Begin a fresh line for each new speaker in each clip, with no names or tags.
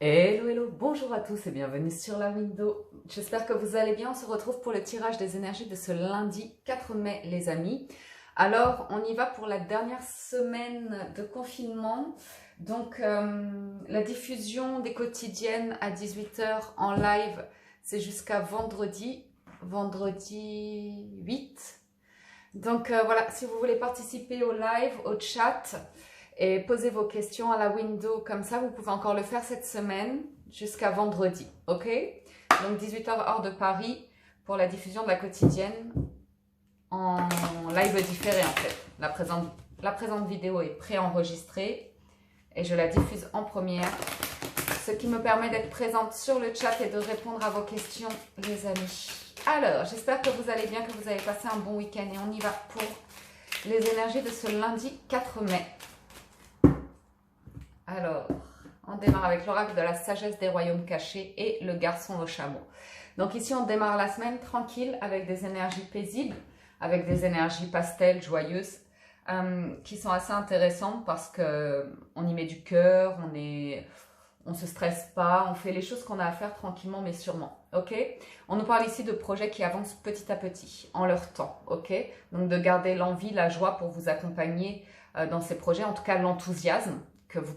Hello, hello, bonjour à tous et bienvenue sur la window. J'espère que vous allez bien. On se retrouve pour le tirage des énergies de ce lundi 4 mai, les amis. Alors, on y va pour la dernière semaine de confinement. Donc, la diffusion des quotidiennes à 18 h en live, c'est jusqu'à vendredi 8. Donc, voilà, si vous voulez participer au live, au chat, et posez vos questions à la window comme ça. Vous pouvez encore le faire cette semaine jusqu'à vendredi, ok? Donc 18 h heure de Paris pour la diffusion de la quotidienne en live différé en fait. La présente vidéo est préenregistrée et je la diffuse en première, ce qui me permet d'être présente sur le chat et de répondre à vos questions, les amis. Alors, j'espère que vous allez bien, que vous avez passé un bon week-end et on y va pour les énergies de ce lundi 4 mai. Alors, on démarre avec l'oracle de la sagesse des royaumes cachés et le garçon au chameau. Donc ici, on démarre la semaine tranquille avec des énergies paisibles, avec des énergies pastel, joyeuses, qui sont assez intéressantes parce qu'on y met du cœur, on se stresse pas, on fait les choses qu'on a à faire tranquillement mais sûrement, ok? On nous parle ici de projets qui avancent petit à petit, en leur temps, ok? Donc de garder l'envie, la joie pour vous accompagner dans ces projets, en tout cas l'enthousiasme que vous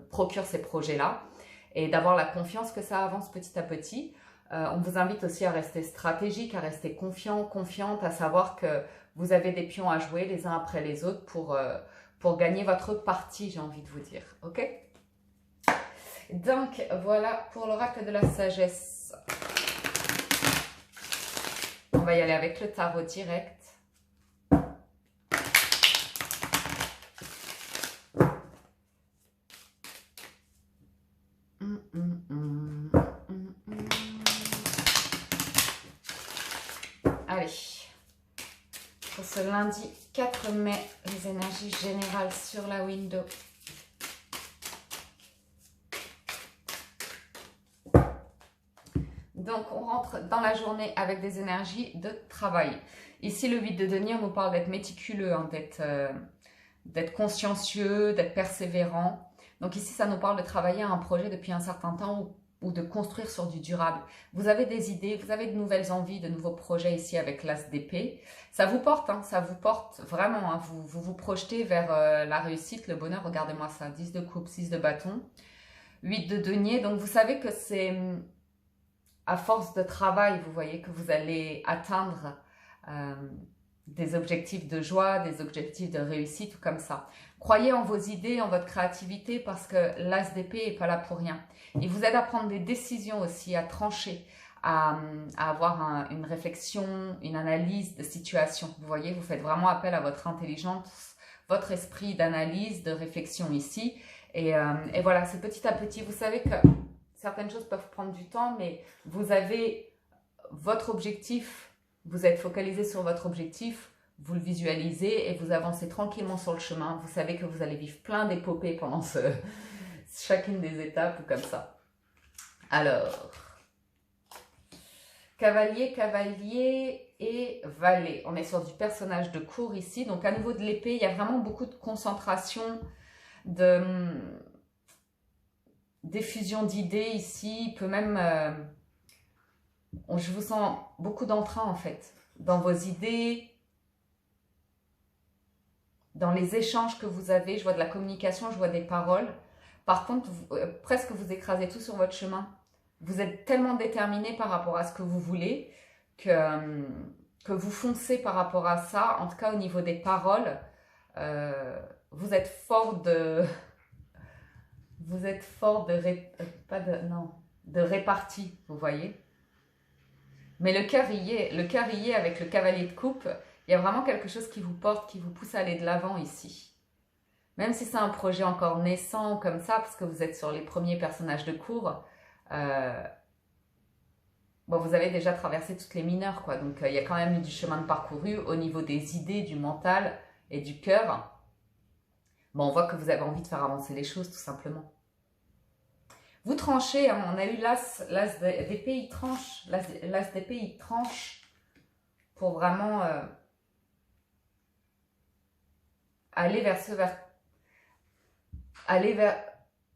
procure ces projets-là et d'avoir la confiance que ça avance petit à petit. On vous invite aussi à rester stratégique, à rester confiant, confiante, à savoir que vous avez des pions à jouer les uns après les autres pour gagner votre partie, j'ai envie de vous dire. Ok? Donc, voilà pour l'oracle de la sagesse. On va y aller avec le tarot direct. Allez, pour ce lundi 4 mai, les énergies générales sur la window. Donc, on rentre dans la journée avec des énergies de travail. Ici, le 8 de denier, on nous parle d'être méticuleux, hein, d'être consciencieux, d'être persévérant. Donc ici, ça nous parle de travailler à un projet depuis un certain temps ou de construire sur du durable. Vous avez des idées, vous avez de nouvelles envies, de nouveaux projets ici avec l'As d'épée. Ça vous porte, hein, ça vous porte vraiment. Hein, vous projetez vers la réussite, le bonheur. Regardez-moi ça, 10 de coupe, 6 de bâton, 8 de denier. Donc vous savez que c'est à force de travail, vous voyez, que vous allez atteindre des objectifs de joie, des objectifs de réussite ou comme ça. Croyez en vos idées, en votre créativité parce que l'As d'épée n'est pas là pour rien. Il vous aide à prendre des décisions aussi, à trancher, à avoir une réflexion, une analyse de situation. Vous voyez, vous faites vraiment appel à votre intelligence, votre esprit d'analyse, de réflexion ici. Et voilà, c'est petit à petit. Vous savez que certaines choses peuvent prendre du temps, mais vous avez votre objectif. Vous êtes focalisé sur votre objectif, vous le visualisez et vous avancez tranquillement sur le chemin. Vous savez que vous allez vivre plein d'épopées pendant chacune des étapes ou comme ça. Alors, cavalier, cavalier et valet. On est sur du personnage de cour ici. Donc à nouveau de l'épée, il y a vraiment beaucoup de concentration, d'effusion d'idées ici. Il peut même... je vous sens beaucoup d'entrain en fait, dans vos idées, dans les échanges que vous avez. Je vois de la communication, je vois des paroles. Par contre, presque vous écrasez tout sur votre chemin. Vous êtes tellement déterminé par rapport à ce que vous voulez que vous foncez par rapport à ça. En tout cas, au niveau des paroles, vous êtes fort de... Vous êtes fort de répartie, vous voyez. Mais le cœur y est avec le cavalier de coupe. Il y a vraiment quelque chose qui vous porte, qui vous pousse à aller de l'avant ici. Même si c'est un projet encore naissant comme ça, parce que vous êtes sur les premiers personnages de cour, bon, vous avez déjà traversé toutes les mineures, quoi. Donc, il y a quand même eu du chemin de parcouru au niveau des idées, du mental et du cœur. Bon, on voit que vous avez envie de faire avancer les choses, tout simplement. Vous tranchez, hein, on a eu l'As d'épée, il tranche. L'As d'épée, il tranche pour vraiment aller vers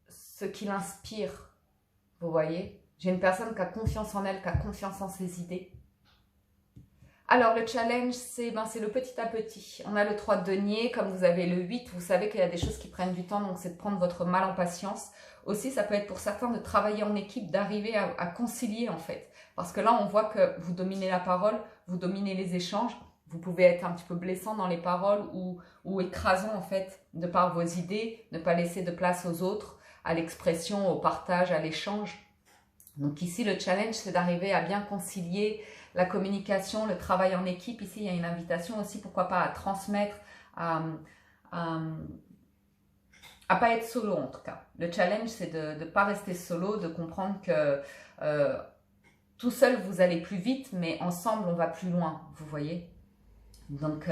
ce qui l'inspire. Vous voyez? J'ai une personne qui a confiance en elle, qui a confiance en ses idées. Alors, le challenge, c'est le petit à petit. On a le 3 de denier, comme vous avez le 8, vous savez qu'il y a des choses qui prennent du temps, donc c'est de prendre votre mal en patience. Aussi, ça peut être pour certains de travailler en équipe, d'arriver à concilier en fait. Parce que là, on voit que vous dominez la parole, vous dominez les échanges, vous pouvez être un petit peu blessant dans les paroles ou écrasant en fait, de par vos idées, ne pas laisser de place aux autres, à l'expression, au partage, à l'échange. Donc ici, le challenge, c'est d'arriver à bien concilier la communication, le travail en équipe. Ici, il y a une invitation aussi, pourquoi pas, à transmettre, à pas être solo en tout cas. Le challenge, c'est de ne pas rester solo, de comprendre que tout seul, vous allez plus vite, mais ensemble, on va plus loin, vous voyez. Donc,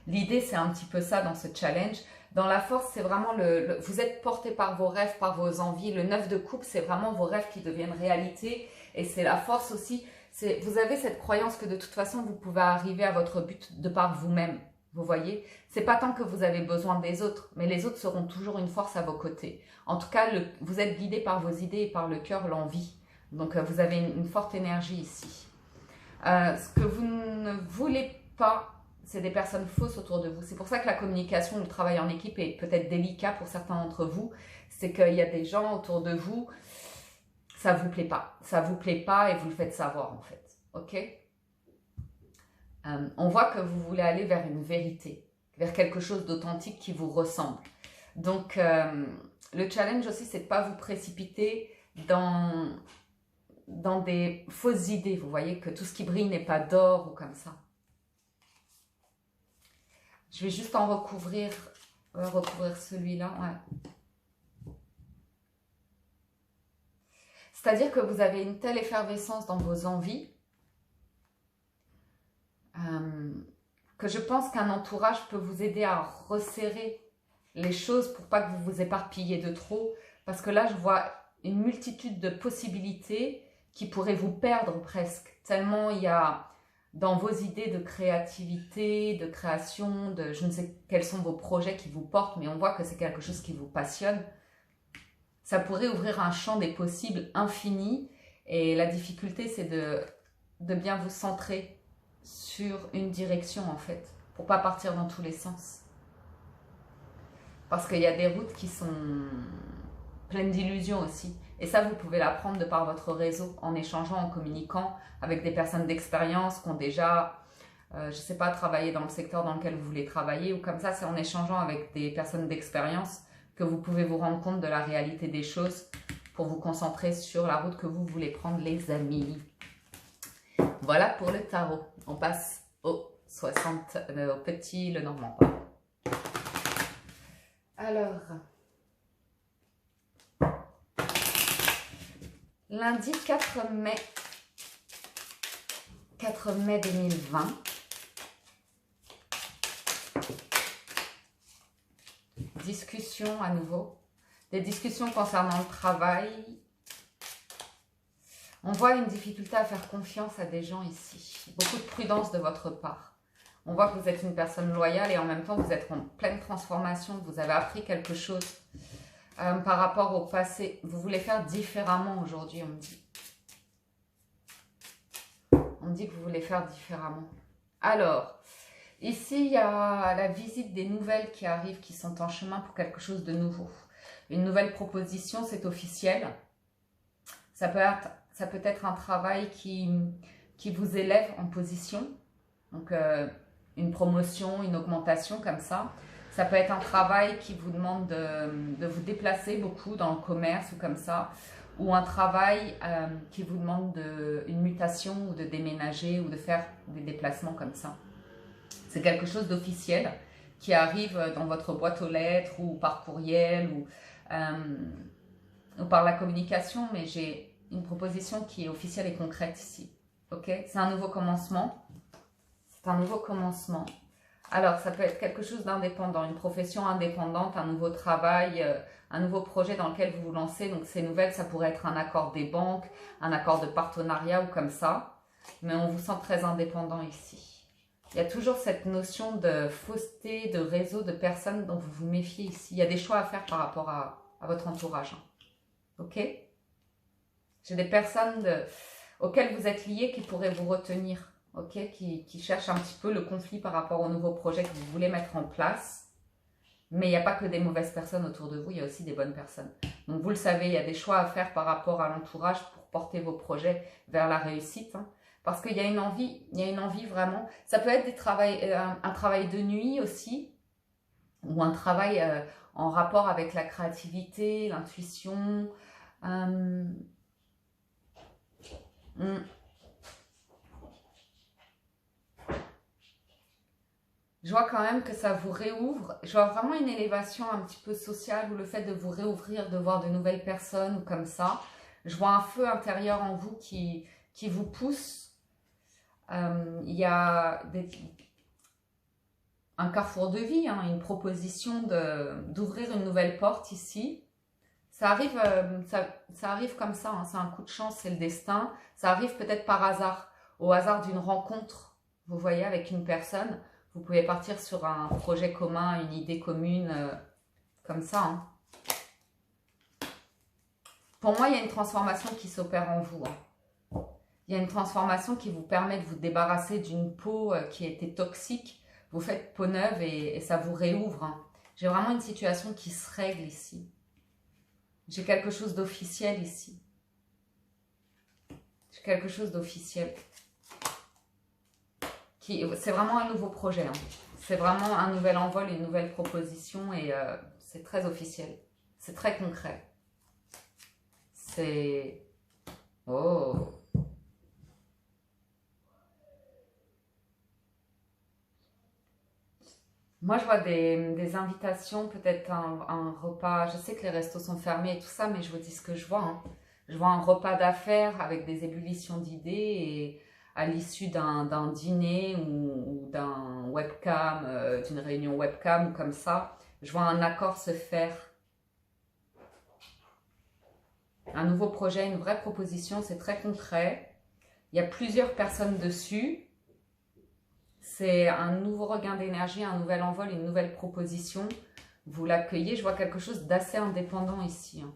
l'idée, c'est un petit peu ça dans ce challenge. Dans la force, c'est vraiment vous êtes porté par vos rêves, par vos envies. Le 9 de coupe, c'est vraiment vos rêves qui deviennent réalité. Et c'est la force aussi. Vous avez cette croyance que de toute façon, vous pouvez arriver à votre but de par vous-même. Vous voyez? C'est pas tant que vous avez besoin des autres, mais les autres seront toujours une force à vos côtés. En tout cas, vous êtes guidé par vos idées et par le cœur, l'envie. Donc, vous avez une forte énergie ici. Ce que vous ne voulez pas, c'est des personnes fausses autour de vous. C'est pour ça que la communication, le travail en équipe est peut-être délicat pour certains d'entre vous. C'est qu'il y a des gens autour de vous, ça ne vous plaît pas. Ça ne vous plaît pas et vous le faites savoir en fait. Ok? On voit que vous voulez aller vers une vérité, vers quelque chose d'authentique qui vous ressemble. Donc, le challenge aussi, c'est de ne pas vous précipiter dans des fausses idées. Vous voyez que tout ce qui brille n'est pas d'or ou comme ça. Je vais juste en recouvrir celui-là. Ouais. C'est-à-dire que vous avez une telle effervescence dans vos envies que je pense qu'un entourage peut vous aider à resserrer les choses pour pas que vous vous éparpillez de trop. Parce que là, je vois une multitude de possibilités qui pourraient vous perdre presque. Tellement il y a dans vos idées de créativité, de création, je ne sais quels sont vos projets qui vous portent, mais on voit que c'est quelque chose qui vous passionne. Ça pourrait ouvrir un champ des possibles infini. Et la difficulté, c'est de bien vous centrer sur une direction en fait, pour pas partir dans tous les sens. Parce qu'il y a des routes qui sont pleines d'illusions aussi. Et ça, vous pouvez l'apprendre de par votre réseau, en échangeant, en communiquant avec des personnes d'expérience qui ont déjà, je ne sais pas, travaillé dans le secteur dans lequel vous voulez travailler, ou comme ça, c'est en échangeant avec des personnes d'expérience que vous pouvez vous rendre compte de la réalité des choses pour vous concentrer sur la route que vous voulez prendre, les amis. Voilà pour le tarot. On passe au petit, le normand. Alors, lundi 4 mai 2020. Discussion à nouveau. Des discussions concernant le travail. On voit une difficulté à faire confiance à des gens ici. Beaucoup de prudence de votre part. On voit que vous êtes une personne loyale et en même temps vous êtes en pleine transformation. Vous avez appris quelque chose par rapport au passé. Vous voulez faire différemment aujourd'hui, on me dit. On me dit que vous voulez faire différemment. Alors, ici il y a la visite des nouvelles qui arrivent, qui sont en chemin pour quelque chose de nouveau. Une nouvelle proposition, c'est officiel. Ça peut être un travail qui vous élève en position. Donc, une promotion, une augmentation comme ça. Ça peut être un travail qui vous demande de vous déplacer beaucoup dans le commerce ou comme ça. Ou un travail qui vous demande une mutation ou de déménager ou de faire des déplacements comme ça. C'est quelque chose d'officiel qui arrive dans votre boîte aux lettres ou par courriel ou par la communication, mais j'ai une proposition qui est officielle et concrète ici. Ok, c'est un nouveau commencement. C'est un nouveau commencement. Alors, ça peut être quelque chose d'indépendant, une profession indépendante, un nouveau travail, un nouveau projet dans lequel vous vous lancez. Donc, ces nouvelles, ça pourrait être un accord des banques, un accord de partenariat ou comme ça. Mais on vous sent très indépendant ici. Il y a toujours cette notion de fausseté, de réseau, de personnes dont vous vous méfiez ici. Il y a des choix à faire par rapport à votre entourage. Ok ? J'ai des personnes auxquelles vous êtes liés qui pourraient vous retenir, ok, qui cherchent un petit peu le conflit par rapport au nouveau projet que vous voulez mettre en place. Mais il n'y a pas que des mauvaises personnes autour de vous, il y a aussi des bonnes personnes. Donc vous le savez, il y a des choix à faire par rapport à l'entourage pour porter vos projets vers la réussite. Hein, parce qu'il y a une envie vraiment. Ça peut être un travail de nuit aussi, ou un travail en rapport avec la créativité, l'intuition. Je vois quand même que ça vous réouvre. Je vois vraiment une élévation un petit peu sociale ou le fait de vous réouvrir, de voir de nouvelles personnes ou comme ça. Je vois un feu intérieur en vous qui vous pousse. Il y a un carrefour de vie, hein, une proposition d'ouvrir une nouvelle porte ici. Ça arrive, ça arrive comme ça, hein, c'est un coup de chance, c'est le destin. Ça arrive peut-être par hasard, au hasard d'une rencontre, vous voyez, avec une personne. Vous pouvez partir sur un projet commun, une idée commune, comme ça. Hein. Pour moi, il y a une transformation qui s'opère en vous. Hein. Il y a une transformation qui vous permet de vous débarrasser d'une peau qui était toxique. Vous faites peau neuve et ça vous réouvre. Hein. J'ai vraiment une situation qui se règle ici. J'ai quelque chose d'officiel ici. J'ai quelque chose d'officiel. C'est vraiment un nouveau projet. Hein. C'est vraiment un nouvel envol, une nouvelle proposition et c'est très officiel. C'est très concret. C'est... Oh! Moi, je vois des invitations, peut-être un repas. Je sais que les restos sont fermés et tout ça, mais je vous dis ce que je vois. Hein. Je vois un repas d'affaires avec des ébullitions d'idées et à l'issue d'un dîner ou d'un webcam, d'une réunion webcam ou comme ça, je vois un accord se faire. Un nouveau projet, une vraie proposition, c'est très concret. Il y a plusieurs personnes dessus. C'est un nouveau regain d'énergie, un nouvel envol, une nouvelle proposition. Vous l'accueillez. Je vois quelque chose d'assez indépendant ici. Hein.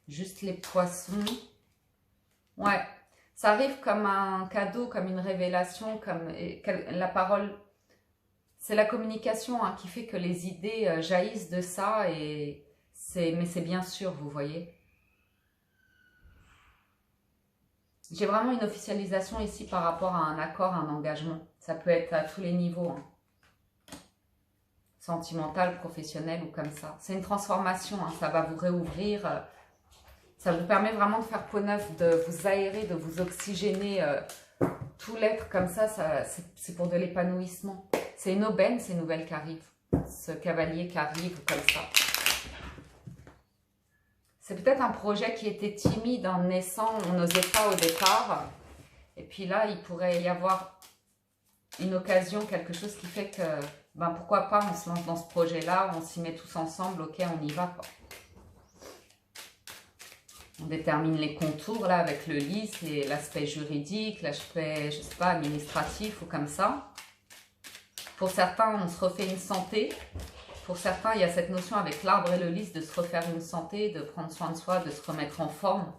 Juste les poissons. Ouais, ça arrive comme un cadeau, comme une révélation, comme la parole. C'est la communication hein, qui fait que les idées jaillissent de ça. Mais c'est bien sûr, vous voyez. J'ai vraiment une officialisation ici par rapport à un accord, un engagement. Ça peut être à tous les niveaux. Hein. Sentimental, professionnel ou comme ça. C'est une transformation, hein. Ça va vous réouvrir. Ça vous permet vraiment de faire peau neuve, de vous aérer, de vous oxygéner. Tout l'être comme ça c'est pour de l'épanouissement. C'est une aubaine, ces nouvelles qui arrivent. Ce cavalier qui arrive comme ça. C'est peut-être un projet qui était timide en naissant, on n'osait pas au départ. Et puis là, il pourrait y avoir une occasion, quelque chose qui fait que, ben pourquoi pas, on se lance dans ce projet-là, on s'y met tous ensemble, ok, on y va. Quoi. On détermine les contours là avec le lit, c'est l'aspect juridique, l'aspect, je sais pas, administratif ou comme ça. Pour certains, on se refait une santé. Pour certains, il y a cette notion avec l'arbre et le lys de se refaire une santé, de prendre soin de soi, de se remettre en forme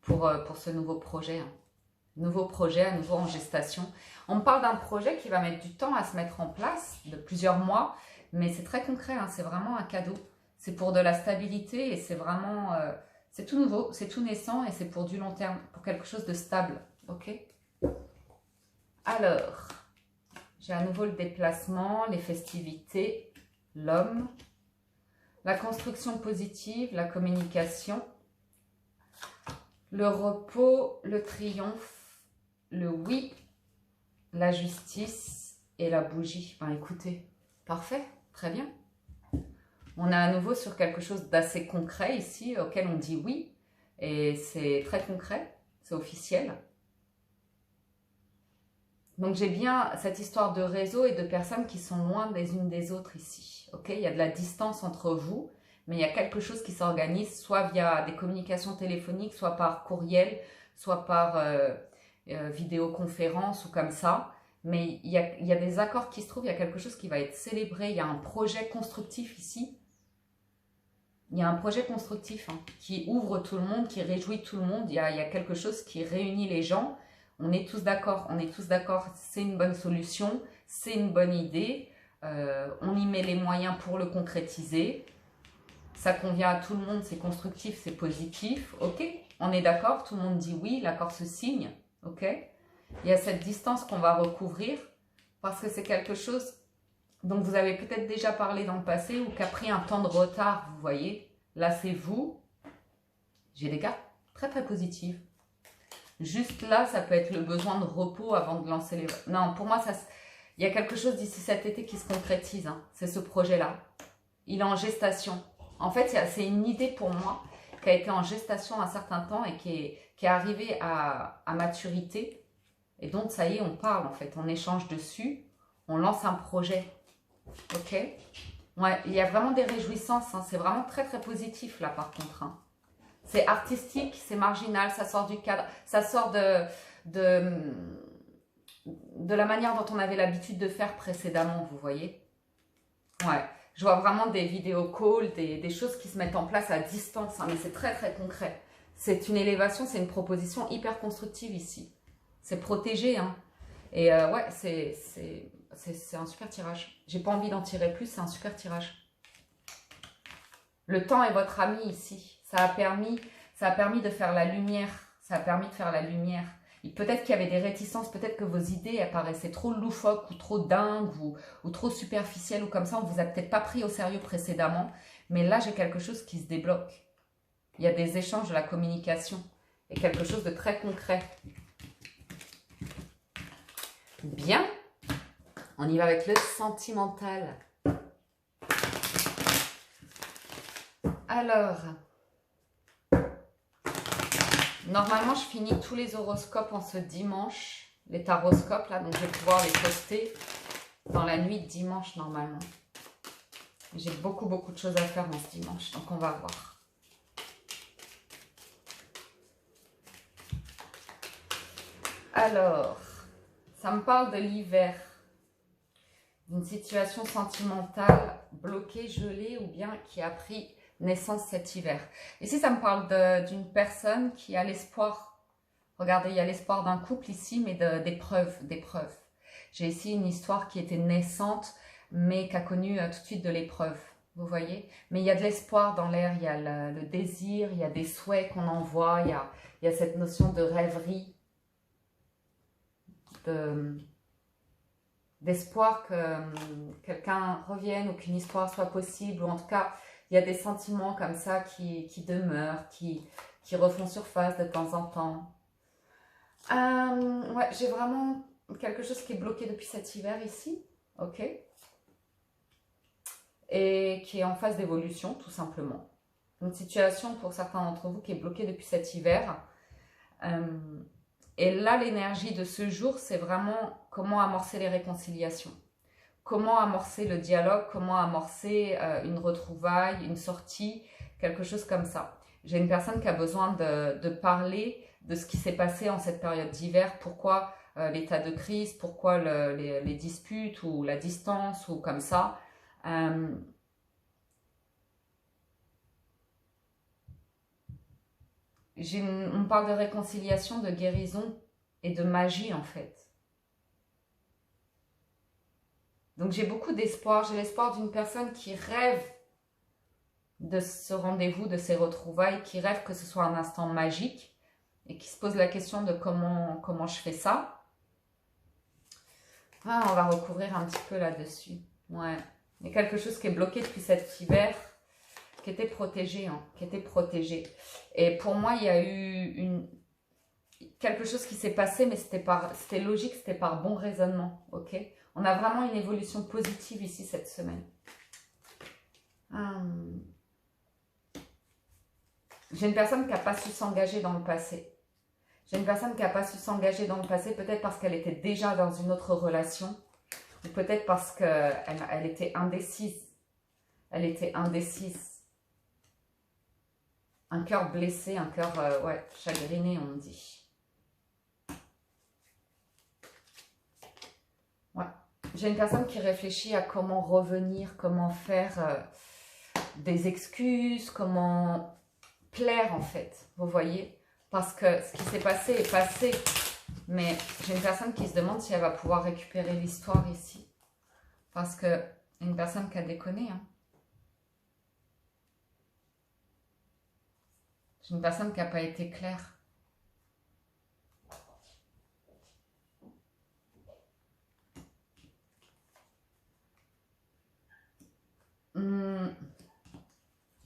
pour ce nouveau projet. Hein. Nouveau projet, à nouveau en gestation. On me parle d'un projet qui va mettre du temps à se mettre en place, de plusieurs mois, mais c'est très concret, hein, c'est vraiment un cadeau. C'est pour de la stabilité et c'est vraiment... c'est tout nouveau, c'est tout naissant et c'est pour du long terme, pour quelque chose de stable. Ok. Alors, j'ai à nouveau le déplacement, les festivités... L'homme, la construction positive, la communication, le repos, le triomphe, le oui, la justice et la bougie. Ben écoutez, parfait, très bien. On est à nouveau sur quelque chose d'assez concret ici, auquel on dit oui, et c'est très concret, c'est officiel. Donc j'ai bien cette histoire de réseau et de personnes qui sont loin des unes des autres ici. Okay, il y a de la distance entre vous, mais il y a quelque chose qui s'organise soit via des communications téléphoniques, soit par courriel, soit par vidéoconférence ou comme ça. Mais il y a des accords qui se trouvent, il y a quelque chose qui va être célébré, il y a un projet constructif ici. il y a un projet constructif hein, qui ouvre tout le monde, qui réjouit tout le monde. Il y a quelque chose qui réunit les gens. On est tous d'accord, c'est une bonne solution, c'est une bonne idée. On y met les moyens pour le concrétiser. Ça convient à tout le monde, c'est constructif, c'est positif. Ok, on est d'accord, tout le monde dit oui, l'accord se signe. Ok, il y a cette distance qu'on va recouvrir parce que c'est quelque chose dont vous avez peut-être déjà parlé dans le passé ou qui a pris un temps de retard, vous voyez. Là, c'est vous. J'ai des cartes très très positives. Juste là, ça peut être le besoin de repos avant de lancer les... Non, pour moi, il y a quelque chose d'ici cet été qui se concrétise. Hein. C'est ce projet-là. Il est en gestation. En fait, c'est une idée pour moi qui a été en gestation un certain temps et qui est arrivée à maturité. Et donc, ça y est, on parle en fait. On échange dessus. On lance un projet. Ok, ouais, il y a vraiment des réjouissances, hein. C'est vraiment très très positif là par contre. Hein. C'est artistique, c'est marginal, ça sort du cadre, ça sort de la manière dont on avait l'habitude de faire précédemment, vous voyez. Ouais, je vois vraiment des vidéos calls, des choses qui se mettent en place à distance, hein, mais c'est très très concret. C'est une élévation, c'est une proposition hyper constructive ici. C'est protégé, hein. Et ouais, c'est un super tirage. J'ai pas envie d'en tirer plus, c'est un super tirage. Le temps est votre ami ici. Ça a permis de faire la lumière. Ça a permis de faire la lumière. Peut-être qu'il y avait des réticences, peut-être que vos idées elles paraissaient trop loufoques ou trop dingues ou trop superficielles ou comme ça. On vous a peut-être pas pris au sérieux précédemment. Mais là, j'ai quelque chose qui se débloque. Il y a des échanges, de la communication et quelque chose de très concret. Bien. On y va avec le sentimental. Alors, normalement, je finis tous les horoscopes en ce dimanche. Les taroscopes, là, donc je vais pouvoir les poster dans la nuit de dimanche, normalement. J'ai beaucoup de choses à faire dans ce dimanche, donc on va voir. Alors, ça me parle de l'hiver. D'une situation sentimentale bloquée, gelée ou bien qui a pris naissance cet hiver. Ici, ça me parle d'une personne qui a l'espoir. Regardez, il y a l'espoir d'un couple ici, mais d'épreuves. J'ai ici une histoire qui était naissante, mais qui a connu tout de suite de l'épreuve. Vous voyez? Mais il y a de l'espoir dans l'air, il y a le désir, il y a des souhaits qu'on envoie, il y a cette notion de rêverie, d'espoir que quelqu'un revienne ou qu'une histoire soit possible, ou en tout cas, il y a des sentiments comme ça qui demeurent, qui refont surface de temps en temps. Ouais, j'ai vraiment quelque chose qui est bloqué depuis cet hiver ici, ok, et qui est en phase d'évolution, tout simplement. Une situation pour certains d'entre vous qui est bloquée depuis cet hiver. Et là, l'énergie de ce jour, c'est vraiment comment amorcer les réconciliations. Comment amorcer le dialogue, comment amorcer une retrouvaille, une sortie, quelque chose comme ça. J'ai une personne qui a besoin de parler de ce qui s'est passé en cette période d'hiver, pourquoi l'état de crise, pourquoi les disputes ou la distance ou comme ça. On parle de réconciliation, de guérison et de magie en fait. Donc j'ai beaucoup d'espoir, j'ai l'espoir d'une personne qui rêve de ce rendez-vous, de ces retrouvailles, qui rêve que ce soit un instant magique et qui se pose la question de comment je fais ça. Ah, on va recouvrir un petit peu là-dessus. Ouais. Il y a quelque chose qui est bloqué depuis cet hiver, qui était protégé, hein, qui était protégé. Et pour moi, il y a eu quelque chose qui s'est passé, mais c'était logique, c'était par bon raisonnement, ok? On a vraiment une évolution positive ici cette semaine. J'ai une personne qui n'a pas su s'engager dans le passé. J'ai une personne qui n'a pas su s'engager dans le passé, peut-être parce qu'elle était déjà dans une autre relation, ou peut-être parce qu'elle était indécise. Elle était indécise. Un cœur blessé, un cœur ouais, chagriné, on dit. Ouais. J'ai une personne qui réfléchit à comment revenir, comment faire des excuses, comment plaire en fait, vous voyez? Parce que ce qui s'est passé est passé, mais j'ai une personne qui se demande si elle va pouvoir récupérer l'histoire ici. Parce que une personne qui a déconné, hein. J'ai une personne qui n'a pas été claire.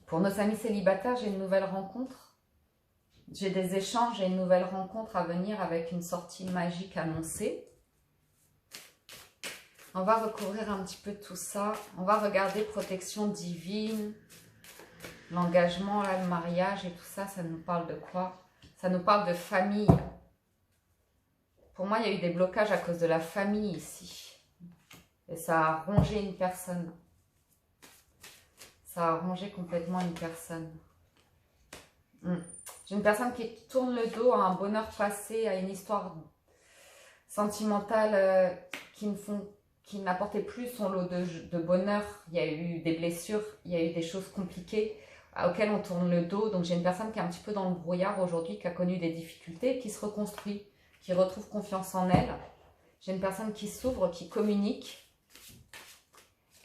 Pour nos amis célibataires, j'ai une nouvelle rencontre. J'ai des échanges et une nouvelle rencontre à venir avec une sortie magique annoncée. On va recouvrir un petit peu tout ça. On va regarder protection divine, l'engagement, le mariage et tout ça. Ça nous parle de quoi? Ça nous parle de famille. Pour moi, il y a eu des blocages à cause de la famille ici. Et ça a rongé une personne. Ça a rongé complètement une personne. J'ai une personne qui tourne le dos à un bonheur passé, à une histoire sentimentale qui n'apportait plus son lot de bonheur. Il y a eu des blessures, il y a eu des choses compliquées auxquelles on tourne le dos. Donc j'ai une personne qui est un petit peu dans le brouillard aujourd'hui, qui a connu des difficultés, qui se reconstruit, qui retrouve confiance en elle. J'ai une personne qui s'ouvre, qui communique.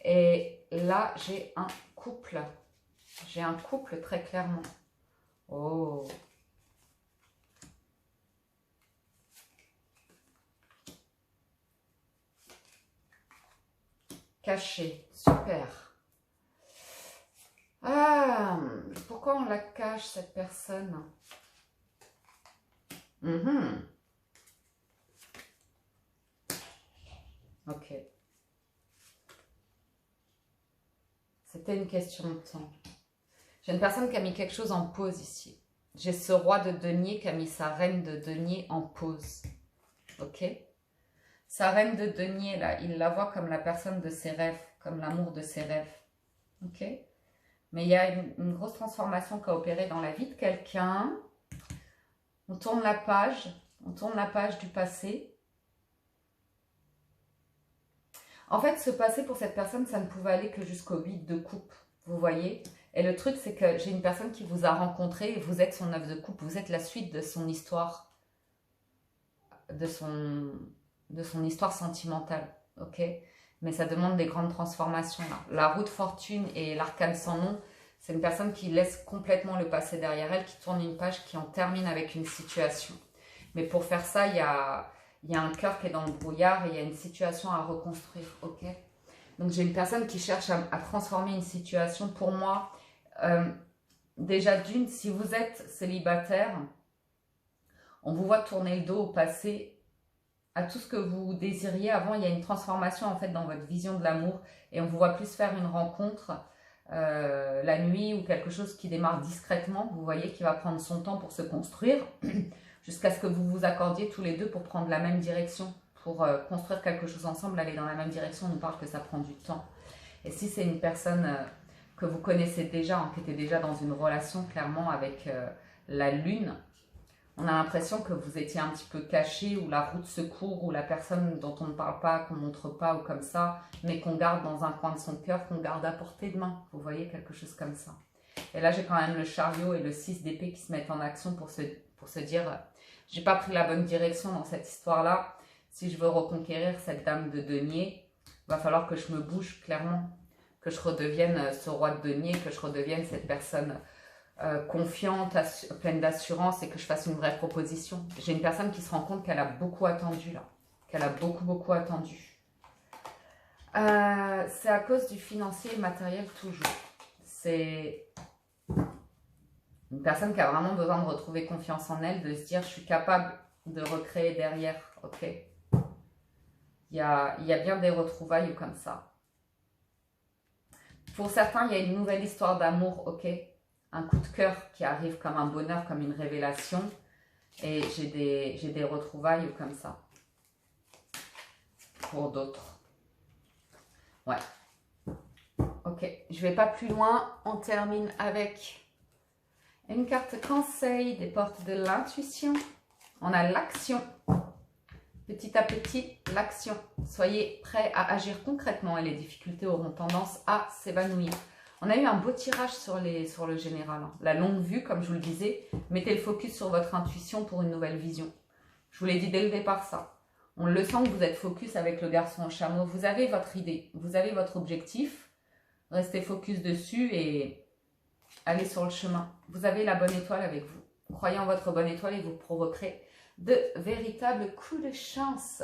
Et là, j'ai un couple. J'ai un couple très clairement. Oh. Caché. Super. Ah, pourquoi on la cache, cette personne? Ok. C'était une question de temps. J'ai une personne qui a mis quelque chose en pause ici. J'ai ce roi de denier qui a mis sa reine de denier en pause. Ok? Sa reine de denier, là, il la voit comme la personne de ses rêves, comme l'amour de ses rêves. Ok? Mais il y a une grosse transformation qui a opéré dans la vie de quelqu'un. On tourne la page du passé. En fait, ce passé pour cette personne, ça ne pouvait aller que jusqu'au 8 de coupe, vous voyez? Et le truc, c'est que j'ai une personne qui vous a rencontré et vous êtes son œuvre de coupe, vous êtes la suite de son histoire, de son histoire sentimentale, ok? Mais ça demande des grandes transformations, là. La roue de fortune et l'arcane sans nom, c'est une personne qui laisse complètement le passé derrière elle, qui tourne une page, qui en termine avec une situation. Mais pour faire ça, il y a un cœur qui est dans le brouillard et il y a une situation à reconstruire, ok? Donc j'ai une personne qui cherche à transformer une situation. Pour moi, déjà d'une, si vous êtes célibataire, on vous voit tourner le dos au passé, à tout ce que vous désiriez avant. Il y a une transformation en fait dans votre vision de l'amour et on vous voit plus faire une rencontre la nuit ou quelque chose qui démarre discrètement, vous voyez, qui va prendre son temps pour se construire jusqu'à ce que vous vous accordiez tous les deux pour prendre la même direction, pour construire quelque chose ensemble, aller dans la même direction. On nous parle que ça prend du temps. Et si c'est une personne que vous connaissez déjà, hein, qui était déjà dans une relation clairement avec la lune, on a l'impression que vous étiez un petit peu caché, ou la roue de secours, ou la personne dont on ne parle pas, qu'on ne montre pas, ou comme ça, mais qu'on garde dans un coin de son cœur, qu'on garde à portée de main. Vous voyez, quelque chose comme ça. Et là, j'ai quand même le chariot et le 6 d'épée qui se mettent en action pour se dire, j'ai pas pris la bonne direction dans cette histoire-là. Si je veux reconquérir cette dame de denier, il va falloir que je me bouge clairement, que je redevienne ce roi de denier, que je redevienne cette personne confiante, pleine d'assurance et que je fasse une vraie proposition. J'ai une personne qui se rend compte qu'elle a beaucoup attendu là, qu'elle a beaucoup attendu. C'est à cause du financier et matériel toujours. C'est une personne qui a vraiment besoin de retrouver confiance en elle, de se dire je suis capable de recréer derrière, ok. Il y a bien des retrouvailles comme ça. Pour certains, il y a une nouvelle histoire d'amour, ok. Un coup de cœur qui arrive comme un bonheur, comme une révélation. Et j'ai des retrouvailles comme ça. Pour d'autres. Ouais. Ok, je vais pas plus loin. On termine avec une carte conseil des portes de l'intuition. On a l'action. Petit à petit, l'action. Soyez prêts à agir concrètement et les difficultés auront tendance à s'évanouir. On a eu un beau tirage sur le général. Hein. La longue vue, comme je vous le disais, mettez le focus sur votre intuition pour une nouvelle vision. Je vous l'ai dit dès le départ, ça. On le sent que vous êtes focus avec le garçon au chameau. Vous avez votre idée, vous avez votre objectif. Restez focus dessus et allez sur le chemin. Vous avez la bonne étoile avec vous. Croyez en votre bonne étoile et vous provoquerez de véritables coups de chance.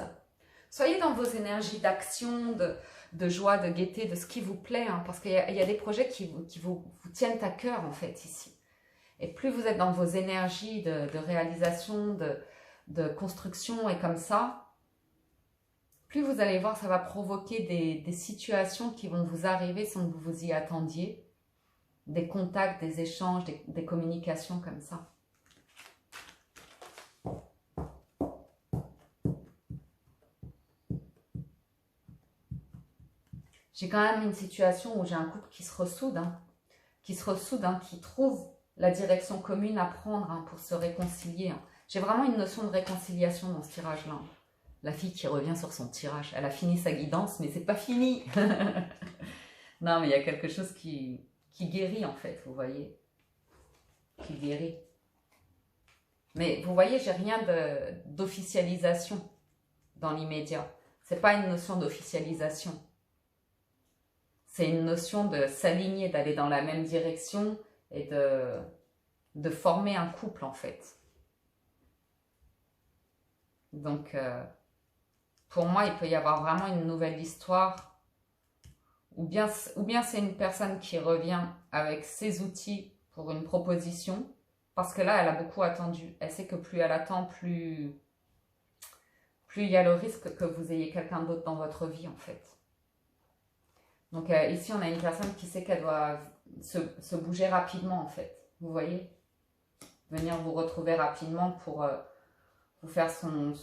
Soyez dans vos énergies d'action, de joie, de gaieté, de ce qui vous plaît, hein, parce qu'il y a des projets qui vous tiennent à cœur en fait ici. Et plus vous êtes dans vos énergies de réalisation, de construction et comme ça, plus vous allez voir, ça va provoquer des situations qui vont vous arriver sans que vous vous y attendiez. Des contacts, des échanges, des communications comme ça. J'ai quand même une situation où j'ai un couple qui se ressoude, qui trouve la direction commune à prendre hein, pour se réconcilier. Hein. J'ai vraiment une notion de réconciliation dans ce tirage-là. La fille qui revient sur son tirage, elle a fini sa guidance, mais c'est pas fini. Non, mais il y a quelque chose qui guérit en fait, vous voyez. Qui guérit. Mais vous voyez, j'ai rien d'officialisation dans l'immédiat. C'est pas une notion d'officialisation. C'est une notion de s'aligner, d'aller dans la même direction et de former un couple en fait. Donc, pour moi, il peut y avoir vraiment une nouvelle histoire. Ou bien c'est une personne qui revient avec ses outils pour une proposition. Parce que là, elle a beaucoup attendu. Elle sait que plus elle attend, plus il y a le risque que vous ayez quelqu'un d'autre dans votre vie en fait. Donc ici, on a une personne qui sait qu'elle doit se bouger rapidement, en fait. Vous voyez? Venir vous retrouver rapidement pour vous faire son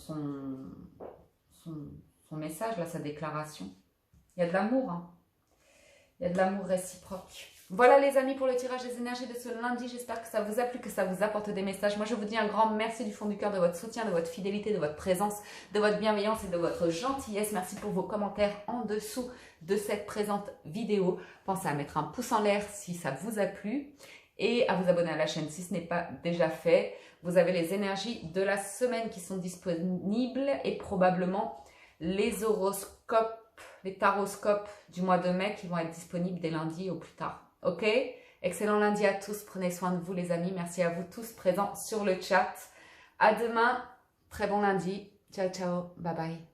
message, là, sa déclaration. Il y a de l'amour, hein. Il y a de l'amour réciproque. Voilà les amis pour le tirage des énergies de ce lundi. J'espère que ça vous a plu, que ça vous apporte des messages. Moi, je vous dis un grand merci du fond du cœur de votre soutien, de votre fidélité, de votre présence, de votre bienveillance et de votre gentillesse. Merci pour vos commentaires en dessous de cette présente vidéo. Pensez à mettre un pouce en l'air si ça vous a plu et à vous abonner à la chaîne si ce n'est pas déjà fait. Vous avez les énergies de la semaine qui sont disponibles et probablement les horoscopes, les taroscopes du mois de mai qui vont être disponibles dès lundi au plus tard. Ok? Excellent lundi à tous. Prenez soin de vous les amis. Merci à vous tous présents sur le chat. À demain. Très bon lundi. Ciao, ciao. Bye bye.